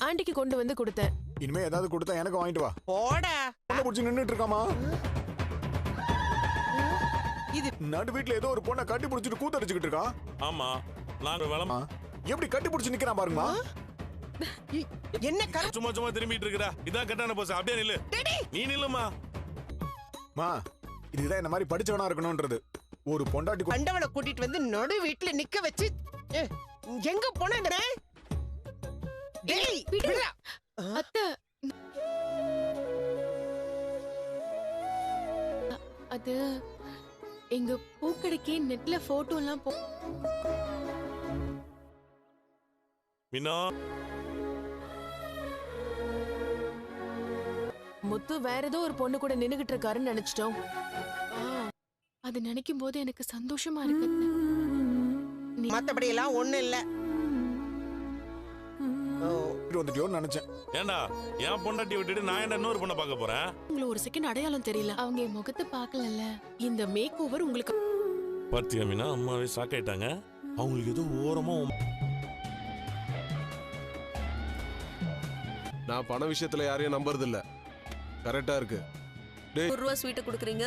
ஆண்டிக்கு கொண்டு வந்து கொடுத்தேன். இனிமே ஏதாவது கொடுத்தா எனக்கு வாங்கிட்டு வா. போடா. பொண்ணை புடிச்சு நின்னுட்டு இருக்காமா? இது நடு வீட்ல ஏதோ ஒரு பொண்ணை கட்டி புடிச்சிட்டு கூத்தடிச்சுக்கிட்டு இருக்கான். ஆமா, நாங்க விளம்பா எப்படி கட்டி புடிச்சு நிக்கிறான் பாருங்கம்மா. என்ன கரு சும்மா சும்மா திரும்பிட்டு இருக்கா. இதான் கட்டான போஸ். அப்படியே நில்லு. நீ நில்லுமா. மா, இதுதான் இந்த மாதிரி படிச்சவனா இருக்கணும்ன்றது. ஒரு பொண்டாட்டி கண்டவனை கூட்டிட்டு வந்து நடு வீட்டுல நிக்க வச்சு எங்க போன இந்த டேய் விடுடா. அத்தை, அது எங்க பூக்கடைக்கு நெட்ல போட்டோ எல்லாம் மீனா, முத்து வேற ஏதோ ஒரு பொண்ணு கூட நின்னுகிட்டு இருக்காருன்னு நினைச்சிட்டோம். அது நினைக்கும் போது எனக்கு சந்தோஷமா இருக்கு. மத்தபடி எல்லாம் ஒண்ணு இல்ல. வந்துட்டியோன்னு நினைச்சேன். ஏண்டா என் பொண்டாட்டி விட்டுட்டு நான் என்ன இன்னொரு பொண்ணை பார்க்க போறேன்? உங்களுக்கு ஒரு செகண்ட் அடையாளம் தெரியல. அவங்க என் முகத்தை பார்க்கலல்ல. இந்த மேக் ஓவர் உங்களுக்கு பார்த்தியா மீனா, அம்மாவே சாக்காயிட்டாங்க. அவங்களுக்கு ஏதோ ஓரமா நான் பண விஷயத்துல யாரையும் நம்புறது இல்ல. கரெக்டா இருக்கு. டேய், ₹1 ஸ்வீட் குடுக்குறீங்க?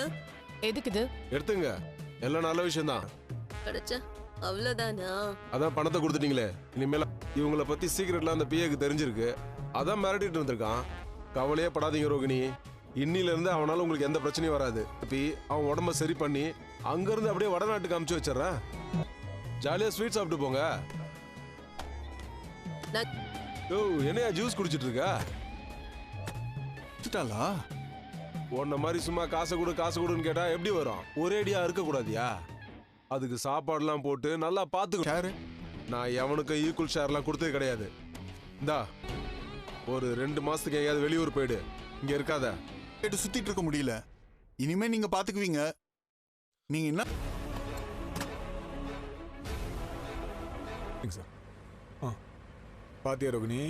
எதுக்கு இது? எடுத்துங்க. எல்லாம் நல்ல விஷயம் தான். கிடைச்சா அவ்வளவுதானா? அதான் பணத்தை கொடுத்துட்டீங்களே. இனிமேல இவங்கள பத்தி சீக்கிரட்லாம் அந்த பிஏக்கு தெரிஞ்சிருக்கு. அதான் மிரட்டிட்டு வந்திருக்கான். கவலையே படாதீங்க ரோகிணி. இன்னில இருந்து அவனால உங்களுக்கு எந்த பிரச்சனையும் வராது. அவன் உடம்ப சரி பண்ணி அங்கிருந்து அப்படியே வடநாட்டுக்கு அமுச்சு வச்சிடறேன். ஜாலியா ஸ்வீட் சாப்பிட்டு போங்க. ஓ, என்னையா ஜூஸ் குடிச்சிட்டு இருக்க? உன்ன மாதிரி சும்மா காசை கொடுன்னு கேட்டா எப்படி வரும்? ஒரேடியா இருக்க கூடாதியா? அதுக்கு சாப்பாடுலாம் போட்டு நல்லா பாத்துக்க. நான் எவனுக்கு ஈக்குவல் ஷேர்லாம் கொடுத்தது கிடையாது. இந்தா ஒரு 2 மாசத்துக்கு எங்கேயாவது வெளியூர் போயிடு. இங்க இருக்காத. சுத்திட்டு இருக்க முடியல. இனிமே நீங்க பாத்துக்குவீங்க. நீங்க என்ன பாத்தியா ரோகிணி,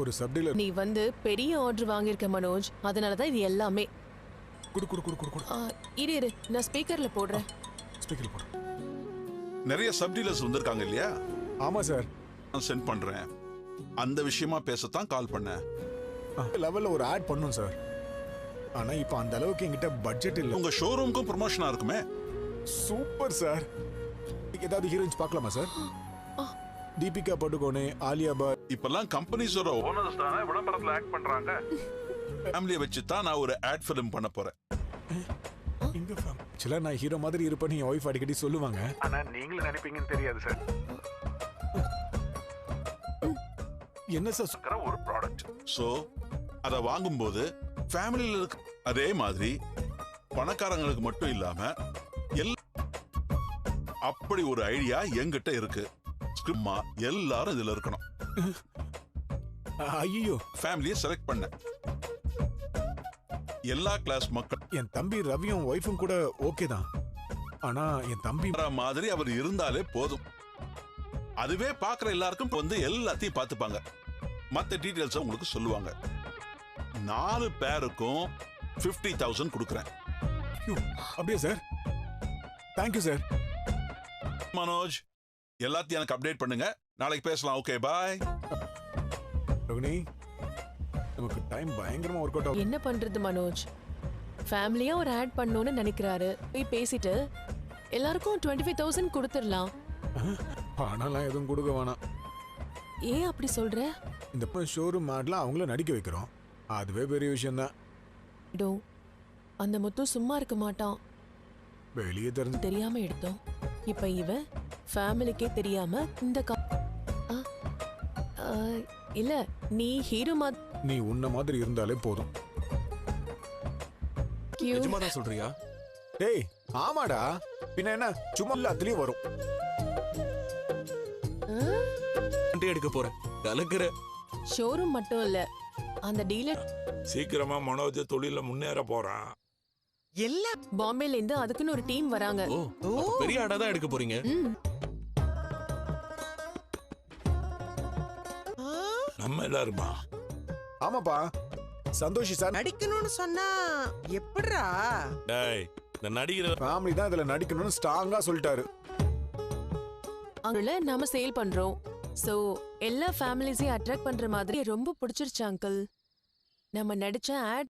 ஒரு சப்டீலர். நீ வந்து பெரிய ஆர்டர் வாங்கியிருக்க மனோஜ். அதனாலதான் இது எல்லாமே. குடு குடு குடு குடு. இரு நான் ஸ்பீக்கர்ல போடுறேன். ஸ்பீக்கர்ல போடு. நிறைய சப்டீலர்ஸ் வந்திருக்காங்க இல்லையா? ஆமா சார். நான் சென்ட் பண்றேன். அந்த விஷயமா பேசத்தான் கால் பண்ணேன். லெவல்ல ஒரு ஆட் பண்ணோம் சார். ஆனா இப்போ அந்த அளவுக்கு என்கிட்ட பட்ஜெட் இல்ல. உங்க ஷோரூமுக்கும் ப்ரமோஷனா இருக்குமே. Super sir. ஏதாவது ஹீரோயின்ஸ் பார்க்கலாமா சார்? தீபிகா படுகோனே, ஆலியா பட். இப்பெல்லாம் கம்பெனிஸோட ஓனர்ஸ் தானே விளம்பரத்துல ஆக்ட் பண்றாங்க. ஃபேமிலியை வச்சு தான் நான் ஒரு ஆட் ஃபிலிம் பண்ண போறேன். எங்க ஃபேமிலி? சில நான் ஹீரோ மாதிரி இருப்பேன்னு என் ஒய்ஃப் அடிக்கடி சொல்லுவாங்க. ஆனா நீங்களும் நினைப்பீங்கன்னு தெரியாது சார். என்ன சார் ஒரு ப்ராடக்ட். சோ அத வாங்கும்போது ஃபேமிலில இருக்க அதே மாதிரி பணக்காரங்களுக்கு மட்டும் இல்லாம அப்படி ஒரு ஐடியா என்கிட்ட இருக்கு. ஸ்கிரிப்ட்மா எல்லாரும் இதுல இருக்கணும். ஐயோ, ஃபேமிலியை செலக்ட் பண்ண எல்லா கிளாஸ் மக்கள். என் தம்பி ரவியும் ஒய்ஃபும் கூட ஓகே தான். ஆனா என் தம்பி மாதிரி அவர் இருந்தாலே போதும். அதுவே பாக்குற எல்லாருக்கும் வந்து எல்லாத்தையும் பார்த்துப்பாங்க. மத்த டீடைல்ஸ் உங்களுக்கு சொல்லுவாங்க. 4 பேருக்கும் 50,000 கொடுக்குறேன். அப்படியே சார்? Thank you sir. மனோஜ், எல்லாத்தையும் எனக்கு அப்டேட் பண்ணுங்க. நாளைக்கு பேசலாம். ஓகே, பாய். ரோகிணி, நமக்கு டைம் பயங்கரமா ஒர்க் அவுட் ஆகும். என்ன பண்றது மனோஜ்? ஃபேமிலியா ஒரு ஆட் பண்ணணும்னு நினைக்கிறாரு. போய் பேசிட்டு எல்லாருக்கும் 25,000 கொடுத்துடலாம். பணம்லாம் எதுவும் கொடுக்க வேணாம். ஏன் அப்படி சொல்ற? இந்த ஷோரூம் ஆட்ல அவங்கள நடிக்க வைக்கிறோம். அதுவே பெரிய விஷயம் தான். டோ, அந்த முத்து சும்மா இருக்க மாட்டான். வெளியே தெரியாம எடுத்தோம். இப்ப இவன் ஃபேமிலிக்கே தெரியாம இந்த இல்ல, நீ ஹீரோ நீ உன்ன மாதிரி இருந்தாலே போதும். நிஜமாதான் சொல்றியா? டேய், ஆமாடா. பின்ன என்ன, சும்மா எல்லாத்துலயும் வரும். எடுக்க போறேன். கலக்குற ஷோரூம் மட்டும் இல்ல, அந்த டீலர் சீக்கிரமா மனோஜ் தொழில முன்னேற போறான். எல்லாம் பாம்பேல இருந்து அதுக்குன்னு ஒரு டீம் வராங்க. பெரிய ஆடா தான் எடுக்க போறீங்க. நம்ம எல்லாருமா? ஆமாப்பா, சந்தோஷி சார் நடிக்கணும்னு சொன்னா எப்படிரா? டேய், இந்த நடிகர் ஃபேமிலி தான் இதுல நடிக்கணும்னு ஸ்ட்ராங்கா சொல்லிட்டாரு. அவங்கள நாம சேல் பண்றோம். சோ எல்லா ஃபேமிலிஸையும் அட்ராக்ட் பண்ற மாதிரி ரொம்ப பிடிச்சிருச்சு அங்கிள். நம்ம நடிச்ச ஆட்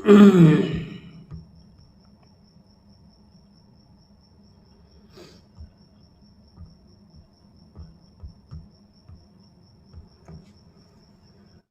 ம்